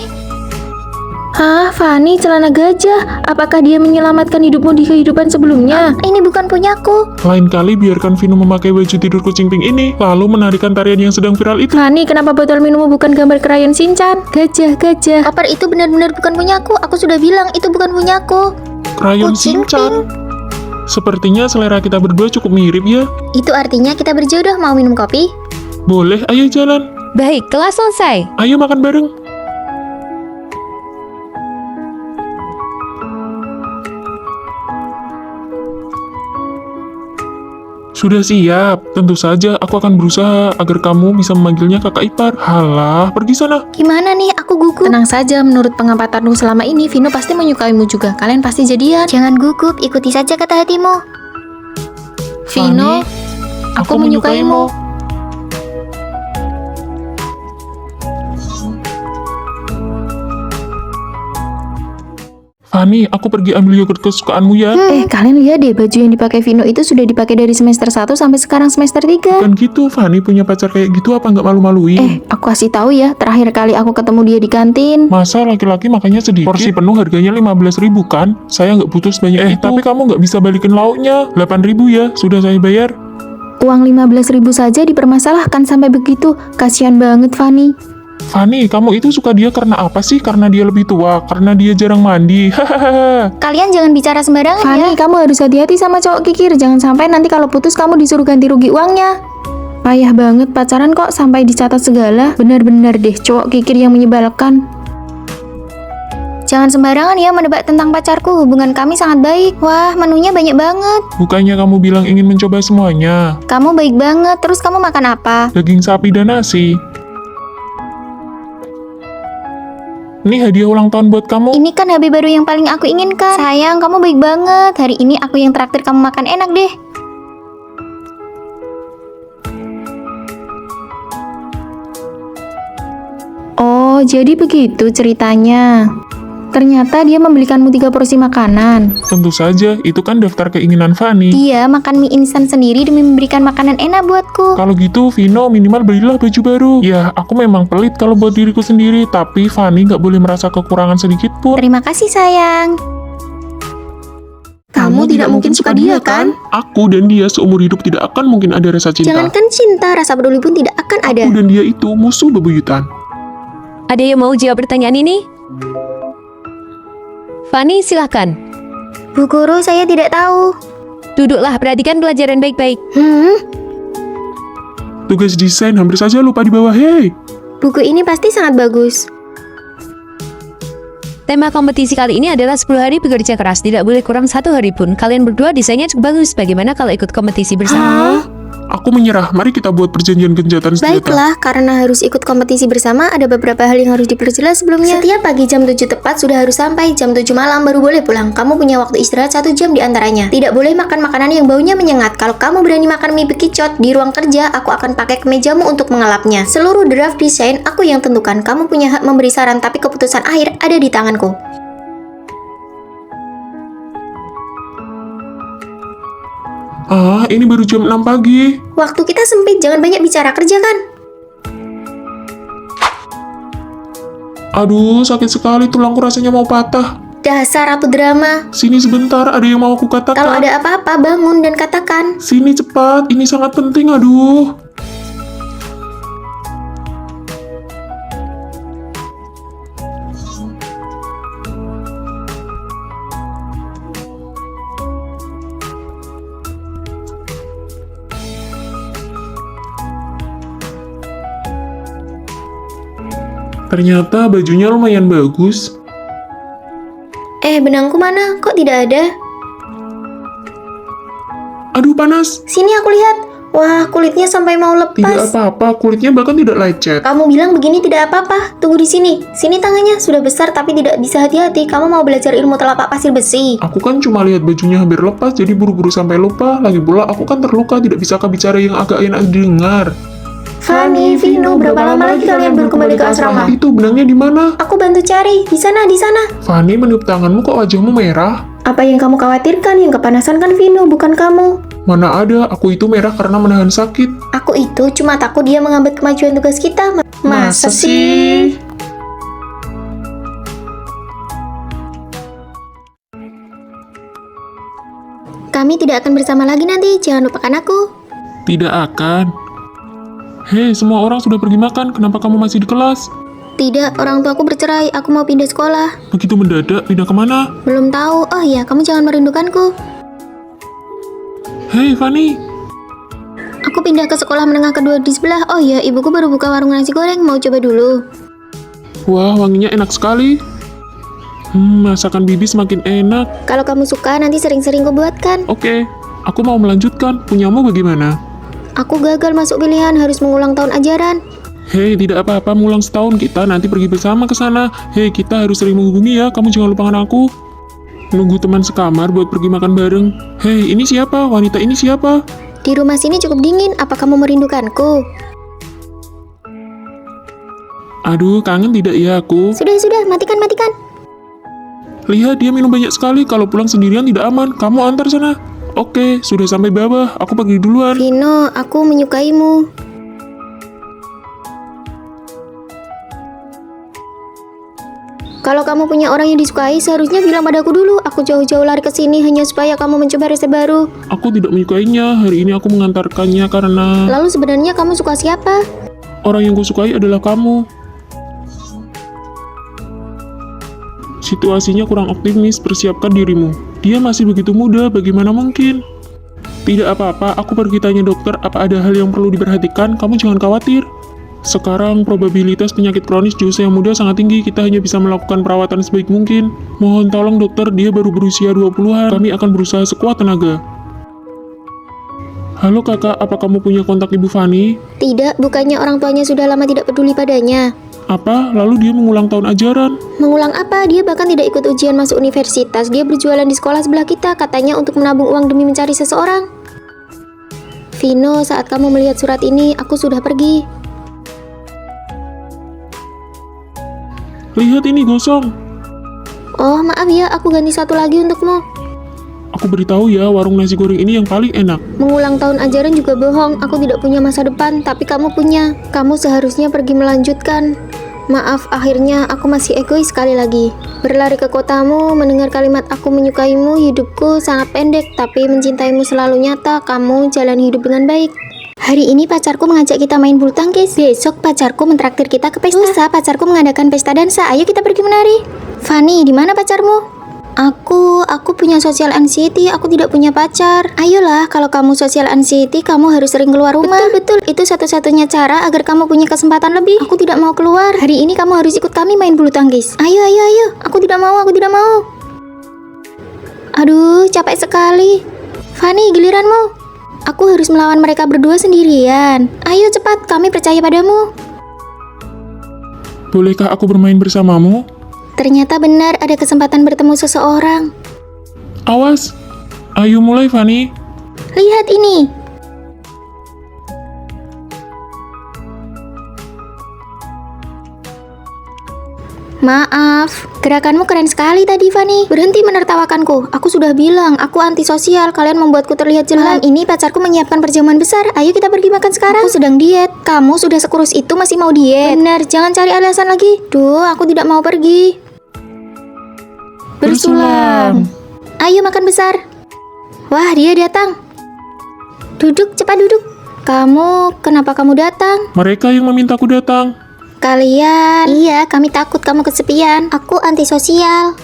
Hah, Fanny, celana gajah. Apakah dia menyelamatkan hidupmu di kehidupan sebelumnya? Ini bukan punyaku. Lain kali biarkan Vino memakai baju tidur kucing pink ini, lalu menarikan tarian yang sedang viral itu. Fanny, kenapa botol minummu bukan gambar krayon Shinchan? Gajah, gajah. Koper itu benar-benar bukan punyaku. Aku sudah bilang itu bukan punyaku. Krayon Kucing Shinchan. Sepertinya selera kita berdua cukup mirip ya. Itu artinya kita berjodoh. Mau minum kopi? Boleh, ayo jalan. Baik, kelas selesai. Ayo makan bareng. Sudah siap. Tentu saja aku akan berusaha agar kamu bisa memanggilnya kakak ipar. Halah, pergi sana. Gimana nih, aku gugup. Tenang saja, menurut pengamatanmu selama ini, Vino pasti menyukaimu juga. Kalian pasti jadian. Jangan gugup, ikuti saja kata hatimu. Vino, aku menyukaimu. Fanny, aku pergi ambil yogurt kesukaanmu ya. Kalian lihat deh, baju yang dipakai Vino itu sudah dipakai dari semester 1 sampai sekarang semester 3. Kan gitu, Fanny punya pacar kayak gitu apa nggak malu-maluin? Aku kasih tahu ya, terakhir kali aku ketemu dia di kantin. Masa laki-laki makanya sedikit? Porsi penuh harganya 15.000 kan? Saya nggak butuh sebanyak itu. Tapi kamu nggak bisa balikin lauknya. 8.000 ya, sudah saya bayar. Uang 15.000 saja dipermasalahkan sampai begitu. Kasihan banget, Fanny. Fanny, kamu itu suka dia karena apa sih? Karena dia lebih tua? Karena dia jarang mandi? Hahaha. Kalian jangan bicara sembarangan Fanny, ya. kamu harus hati-hati sama cowok kikir. Jangan sampai nanti kalau putus kamu disuruh ganti rugi uangnya. Payah banget pacaran kok sampai dicatat segala. Benar-benar deh cowok kikir yang menyebalkan. Jangan sembarangan ya menebak tentang pacarku. Hubungan kami sangat baik. Wah, menunya banyak banget. Bukannya kamu bilang ingin mencoba semuanya? Kamu baik banget. Terus kamu makan apa? Daging sapi dan nasi. Ini hadiah ulang tahun buat kamu. Ini kan HP baru yang paling aku inginkan. Sayang, kamu baik banget. Hari ini aku yang traktir kamu makan enak deh. Oh, jadi begitu ceritanya. Ternyata dia membelikanmu 3 porsi makanan. Tentu saja, itu kan daftar keinginan Fanny. Dia makan mie instan sendiri demi memberikan makanan enak buatku. Kalau gitu, Vino minimal belilah baju baru. Ya, aku memang pelit kalau buat diriku sendiri, tapi Fanny nggak boleh merasa kekurangan sedikit pun. Terima kasih sayang. Kamu tidak mungkin suka dia, kan? Aku dan dia seumur hidup tidak akan mungkin ada rasa cinta. Jangankan cinta, rasa peduli pun tidak akan ada. Aku dan dia itu musuh bebuyutan. Ada yang mau jawab pertanyaan ini? Fanny, silahkan. Bu Guru, saya tidak tahu. Duduklah, perhatikan pelajaran baik-baik. Tugas desain hampir saja lupa di bawah. Hei, Buku ini pasti sangat bagus. Tema kompetisi kali ini adalah 10 hari bekerja keras. Tidak boleh kurang 1 hari pun. Kalian berdua desainnya cukup bagus. Bagaimana kalau ikut kompetisi bersama? aku menyerah. Mari kita buat perjanjian gencatan senjata. Baiklah, karena harus ikut kompetisi bersama, ada beberapa hal yang harus diperjelas sebelumnya. Setiap pagi jam 7 tepat sudah harus sampai, jam 7 malam baru boleh pulang. Kamu punya waktu istirahat 1 jam di antaranya. Tidak boleh makan makanan yang baunya menyengat. Kalau kamu berani makan mie bekicot di ruang kerja, aku akan pakai kemejamu untuk mengelapnya. Seluruh draft desain aku yang tentukan. Kamu punya hak memberi saran, tapi keputusan akhir ada di tanganku. Ini baru jam 6 pagi. Waktu kita sempit, jangan banyak bicara, kerjakan. Aduh, sakit sekali tulangku rasanya mau patah. Dasar ratu drama. Sini sebentar, ada yang mau aku katakan. Kalau ada apa-apa, bangun dan katakan. Sini cepat, ini sangat penting, aduh. Ternyata bajunya lumayan bagus. Benangku mana? Kok tidak ada? Aduh, panas. Sini aku lihat. Wah, kulitnya sampai mau Tidak lepas. apa-apa, kulitnya bahkan tidak lecet. Kamu bilang begini tidak apa-apa. Tunggu di sini. Sini tangannya sudah besar tapi tidak bisa hati-hati. Kamu mau belajar ilmu telapak pasir besi. Aku kan cuma lihat bajunya hampir lepas, jadi buru-buru sampai lupa. Lagi pula aku kan terluka, tidak bisakah bicara yang agak enak didengar. Fanny, Vino, berapa lama lagi kalian baru kembali ke asrama? Itu benangnya di mana? Aku bantu cari. Di sana, di sana. Fanny, meniup tanganmu kok wajahmu merah? Apa yang kamu khawatirkan? Yang kepanasan kan Vino, bukan kamu. Mana ada, aku itu merah karena menahan sakit. Aku itu cuma takut dia mengambil kemajuan tugas kita. Masa sih? Kami tidak akan bersama lagi nanti. Jangan lupakan aku. Tidak akan. Hei, semua orang sudah pergi makan, kenapa kamu masih di kelas? Tidak, orang tuaku bercerai. Aku mau pindah sekolah. Begitu mendadak, pindah kemana? Belum tahu. Oh iya, kamu jangan merindukanku. Hei, Fanny. Aku pindah ke sekolah menengah kedua di sebelah. Oh iya, ibuku baru buka warung nasi goreng. Mau coba dulu. Wah, wanginya enak sekali. Masakan bibi semakin enak. Kalau kamu suka, nanti sering-sering kubuatkan. Oke, Aku mau melanjutkan, punyamu bagaimana? Aku gagal masuk pilihan, harus mengulang tahun ajaran. Hei, tidak apa-apa, ngulang setahun, kita nanti pergi bersama ke sana. Hei, kita harus sering menghubungi ya, kamu jangan lupakan aku. Nunggu teman sekamar buat pergi makan bareng. Hei, ini siapa? Wanita ini siapa? Di rumah sini cukup dingin, apa kamu merindukanku? Aduh, kangen tidak ya aku? Sudah, matikan. Lihat, dia minum banyak sekali, kalau pulang sendirian tidak aman. Kamu antar sana. Oke, sudah sampai bawah, aku pergi duluan. Vino, aku menyukaimu. Kalau kamu punya orang yang disukai, seharusnya bilang padaku dulu. Aku jauh-jauh lari ke sini hanya supaya kamu mencoba resep baru. Aku tidak menyukainya, hari ini aku mengantarkannya karena Lalu sebenarnya kamu suka siapa? orang yang kusukai adalah kamu. Situasinya kurang optimis, persiapkan dirimu. Dia masih begitu muda, bagaimana mungkin? Tidak apa-apa, aku pergi tanya dokter apa ada hal yang perlu diperhatikan, kamu jangan khawatir. Sekarang probabilitas penyakit kronis di usia yang muda sangat tinggi, kita hanya bisa melakukan perawatan sebaik mungkin. Mohon tolong dokter, dia baru berusia 20-an, kami akan berusaha sekuat tenaga. Halo kakak, apa kamu punya kontak ibu Fani? Tidak, bukannya orang tuanya sudah lama tidak peduli padanya. Apa? Lalu dia mengulang tahun ajaran? Mengulang apa? Dia bahkan tidak ikut ujian masuk universitas. Dia berjualan di sekolah sebelah kita, katanya untuk menabung uang demi mencari seseorang. Vino, saat kamu melihat surat ini, aku sudah pergi. Lihat ini gosong. Oh, maaf ya, aku ganti satu lagi untukmu. Aku beritahu ya, warung nasi goreng ini yang paling enak. Mengulang tahun ajaran juga bohong. Aku tidak punya masa depan, tapi kamu punya. Kamu seharusnya pergi melanjutkan. Maaf, akhirnya aku masih egois sekali lagi. Berlari ke kotamu, mendengar kalimat aku menyukaimu, hidupku sangat pendek, tapi mencintaimu selalu nyata, kamu jalani hidup dengan baik. Hari ini pacarku mengajak kita main bulu tangkis. Besok pacarku mentraktir kita ke pesta. Lusa pacarku mengadakan pesta dansa. Ayo kita pergi menari. Fanny, di mana pacarmu? Aku punya social anxiety, aku tidak punya pacar. Ayolah, kalau kamu social anxiety, kamu harus sering keluar rumah. Betul, itu satu-satunya cara agar kamu punya kesempatan lebih. Aku tidak mau keluar. Hari ini kamu harus ikut kami main bulu tangkis. Ayo. Aku tidak mau. Aduh, capek sekali. Fanny, giliranmu. Aku harus melawan mereka berdua sendirian. Ayo cepat, kami percaya padamu. Bolehkah aku bermain bersamamu? Ternyata benar ada kesempatan bertemu seseorang. Awas. Ayo mulai, Fanny. Lihat ini. Maaf, gerakanmu keren sekali tadi, Fanny. Berhenti menertawakanku. Aku sudah bilang, aku antisosial. Kalian membuatku terlihat jelek. Malam ini pacarku menyiapkan perjamuan besar. Ayo kita pergi makan sekarang. Aku sedang diet. Kamu sudah sekurus itu masih mau diet? Benar, jangan cari alasan lagi. Duh, aku tidak mau pergi. Bersulam. Ayo makan besar. Wah, dia datang. Duduk, cepat duduk. Kenapa kamu datang? Mereka yang memintaku datang. Kalian? Iya, kami takut kamu kesepian. Aku antisosial.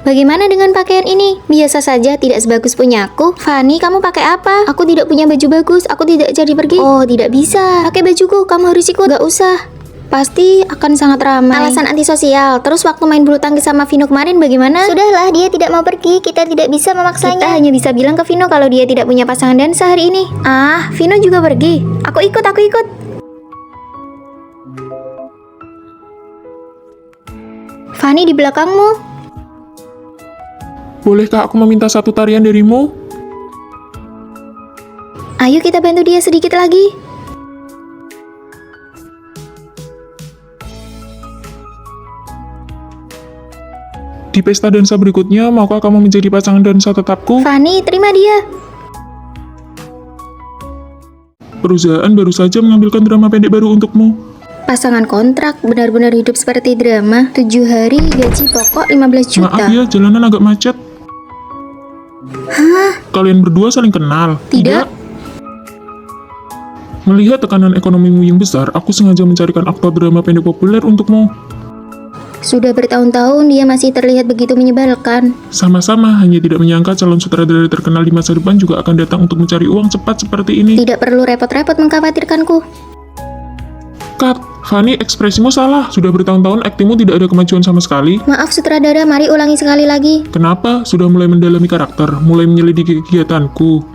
Bagaimana dengan pakaian ini? Biasa saja, tidak sebagus punyaku. Fanny, kamu pakai apa? Aku tidak punya baju bagus, aku tidak jadi pergi. Oh, tidak bisa. Pakai bajuku, kamu harus ikut. Gak usah. Pasti akan sangat ramai. Alasan antisosial. Terus waktu main bulu tangkis sama Vino kemarin bagaimana? Sudahlah, dia tidak mau pergi. Kita tidak bisa memaksanya. Kita hanya bisa bilang ke Vino kalau dia tidak punya pasangan dansa hari ini. Ah, Vino juga pergi. Aku ikut. Fanny di belakangmu. Bolehkah aku meminta satu tarian darimu? Ayo kita bantu dia sedikit lagi. Di pesta dansa berikutnya, maukah kamu menjadi pasangan dansa tetapku? Fanny, terima dia. Perusahaan baru saja mengambilkan drama pendek baru untukmu. Pasangan kontrak benar-benar hidup seperti drama. 7 hari, gaji pokok 15 juta. Maaf ya, jalanan agak macet. Hah? Kalian berdua saling kenal? Tidak. Melihat tekanan ekonomimu yang besar, aku sengaja mencarikan aktor drama pendek populer untukmu. Sudah bertahun-tahun dia masih terlihat begitu menyebalkan. Sama-sama, hanya tidak menyangka calon sutradara terkenal di masa depan juga akan datang untuk mencari uang cepat seperti ini. Tidak perlu repot-repot mengkhawatirkanku. Cut, Fanny, ekspresimu salah. Sudah bertahun-tahun aktingmu tidak ada kemajuan sama sekali. Maaf sutradara, mari ulangi sekali lagi. Kenapa? Sudah mulai mendalami karakter, mulai menyelidiki kegiatanku.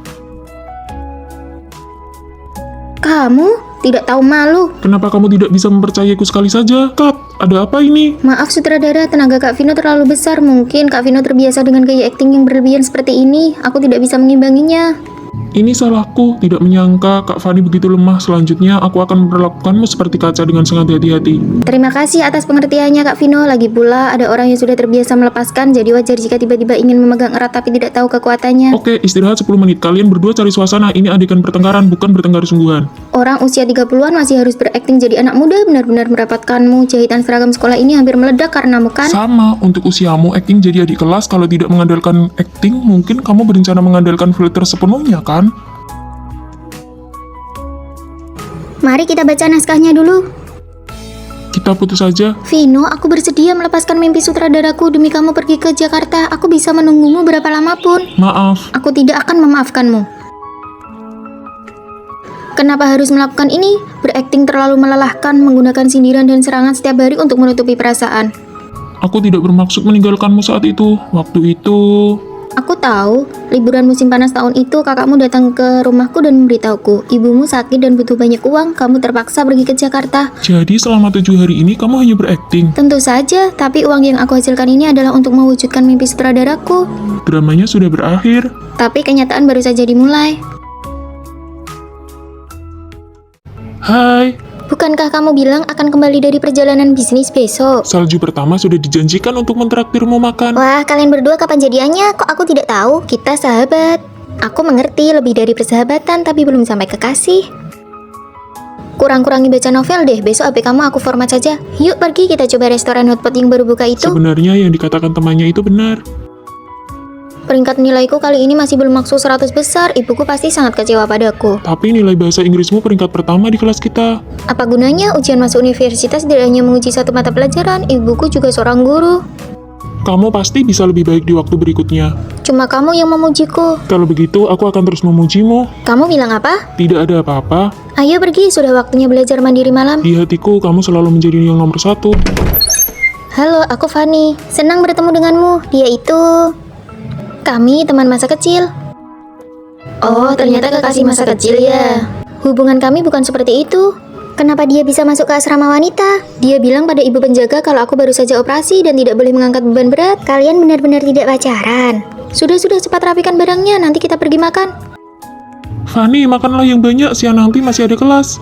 Kamu tidak tahu malu. Kenapa kamu tidak bisa mempercayaiku sekali saja? Kat, ada apa ini? Maaf sutradara, tenaga Kak Vino terlalu besar. Mungkin Kak Vino terbiasa dengan gaya akting yang berlebihan seperti ini. Aku tidak bisa mengimbanginya. Ini salahku, tidak menyangka Kak Fani begitu lemah. Selanjutnya aku akan memperlakukanmu seperti kaca dengan sangat hati-hati. Terima kasih atas pengertiannya Kak Vino. Lagi pula ada orang yang sudah terbiasa melepaskan, jadi wajar jika tiba-tiba ingin memegang erat tapi tidak tahu kekuatannya. Oke, istirahat 10 menit. Kalian berdua cari suasana. Ini adegan pertengkaran, bukan bertengkar sungguhan. Orang usia 30-an masih harus berakting jadi anak muda, benar-benar merapatkanmu. Jahitan seragam sekolah ini hampir meledak karenamu kan? Sama, untuk usiamu, acting jadi adik kelas. Kalau tidak mengandalkan acting, mungkin kamu berencana mengandalkan filter sepenuhnya, kan? Mari kita baca naskahnya dulu. Kita putus saja. Vino, aku bersedia melepaskan mimpi sutradaraku demi kamu pergi ke Jakarta. Aku bisa menunggumu berapa lama pun. Maaf. Aku tidak akan memaafkanmu. Kenapa harus melakukan ini? Berakting terlalu melelahkan, menggunakan sindiran dan serangan setiap hari untuk menutupi perasaan. Aku tidak bermaksud meninggalkanmu saat itu. Waktu itu... Aku tahu, liburan musim panas tahun itu kakakmu datang ke rumahku dan memberitahuku, ibumu sakit dan butuh banyak uang, kamu terpaksa pergi ke Jakarta. Jadi selama 7 hari ini kamu hanya berakting. Tentu saja, tapi uang yang aku hasilkan ini adalah untuk mewujudkan mimpi sutradaraku. Dramanya sudah berakhir. Tapi kenyataan baru saja dimulai. Hai. Bukankah kamu bilang akan kembali dari perjalanan bisnis besok? Salju pertama sudah dijanjikan untuk mentraktirmu makan. Wah, kalian berdua kapan jadiannya? Kok aku tidak tahu? Kita sahabat. Aku mengerti lebih dari persahabatan, tapi belum sampai kekasih. Kurang-kurangi baca novel deh, besok HP kamu aku format saja. Yuk pergi kita coba restoran hotpot yang baru buka itu. Sebenarnya yang dikatakan temannya itu benar. Peringkat nilaiku kali ini masih belum masuk 100 besar, ibuku pasti sangat kecewa padaku. Tapi nilai bahasa Inggrismu peringkat pertama di kelas kita. Apa gunanya ujian masuk universitas tidak hanya menguji satu mata pelajaran, ibuku juga seorang guru. Kamu pasti bisa lebih baik di waktu berikutnya. Cuma kamu yang memujiku. Kalau begitu, aku akan terus memujimu. Kamu bilang apa? Tidak ada apa-apa. Ayo pergi, sudah waktunya belajar mandiri malam. Di hatiku, kamu selalu menjadi yang nomor 1. Halo, aku Fani. Senang bertemu denganmu. Dia itu... Kami teman masa kecil. Oh, ternyata kekasih masa kecil ya. Hubungan kami bukan seperti itu. Kenapa dia bisa masuk ke asrama wanita? Dia bilang pada ibu penjaga kalau aku baru saja operasi dan tidak boleh mengangkat beban berat. Kalian benar-benar tidak pacaran. Sudah cepat rapikan barangnya, nanti kita pergi makan. Fani, makanlah yang banyak, siang nanti masih ada kelas.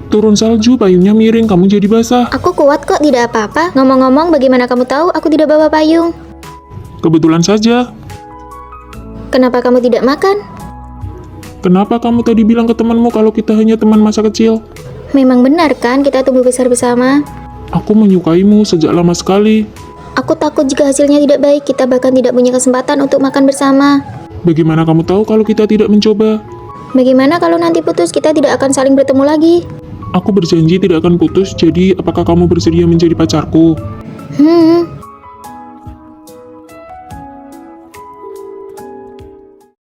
Turun salju, payungnya miring, kamu jadi basah. Aku kuat kok, tidak apa-apa. Ngomong-ngomong, bagaimana kamu tahu aku tidak bawa payung? Kebetulan saja. Kenapa kamu tidak makan? Kenapa kamu tadi bilang ke temanmu kalau kita hanya teman masa kecil? Memang benar kan kita tumbuh besar bersama? Aku menyukaimu sejak lama sekali. Aku takut jika hasilnya tidak baik, kita bahkan tidak punya kesempatan untuk makan bersama. Bagaimana kamu tahu kalau kita tidak mencoba? Bagaimana kalau nanti putus, kita tidak akan saling bertemu lagi? Aku berjanji tidak akan putus, jadi apakah kamu bersedia menjadi pacarku?